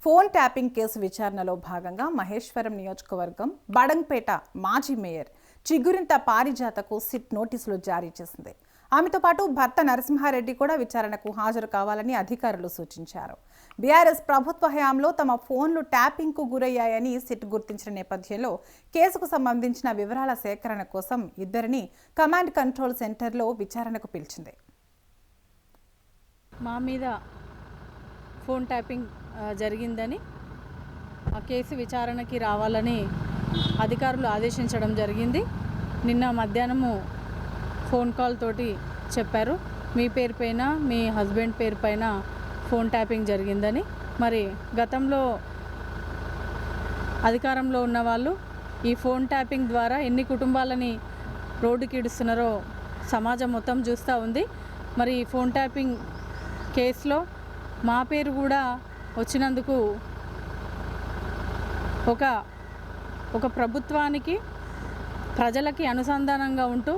Phone tapping case విచారణలో భాగంగా మహేశ్వరం నియోజకవర్గం బడంగ్పేట మాజీ మేయర్ చిగురింత పారిజాతకు సిట్ నోటీసులు జారీ చేసింది. ఆమెతో పాటు భర్త నరసింహారెడ్డి కూడా విచారణకు హాజరు కావాలని అధికారులు సూచించారు. బీఆర్ఎస్ ప్రభుత్వ హయాంలో తమ ఫోన్లు ట్యాపింగ్కు గురయ్యాయని సిట్ గుర్తించిన నేపథ్యంలో కేసుకు సంబంధించిన వివరాల సేకరణ కోసం ఇద్దరిని కమాండ్ కంట్రోల్ సెంటర్లో విచారణకు పిలిచింది. మా మీద ఫోన్ ట్యాపింగ్ జరిగిందని ఆ కేసు విచారణకి రావాలని అధికారులు ఆదేశించడం జరిగింది. నిన్న మధ్యాహ్నము ఫోన్ కాల్ తోటి చెప్పారు, మీ పేరు పైన మీ హస్బెండ్ పేరు పైన ఫోన్ ట్యాపింగ్ జరిగిందని. మరి గతంలో అధికారంలో ఉన్న వాళ్ళు ఈ ఫోన్ ట్యాపింగ్ ద్వారా ఎన్ని కుటుంబాలని రోడ్డుకి ఇడుస్తున్నారో సమాజం మొత్తం చూస్తూ ఉంది. మరి ఈ ఫోన్ ట్యాపింగ్ కేసులో మా పేరు కూడా వచ్చినందుకు ఒక ప్రభుత్వానికి ప్రజలకి అనుసంధానంగా ఉంటూ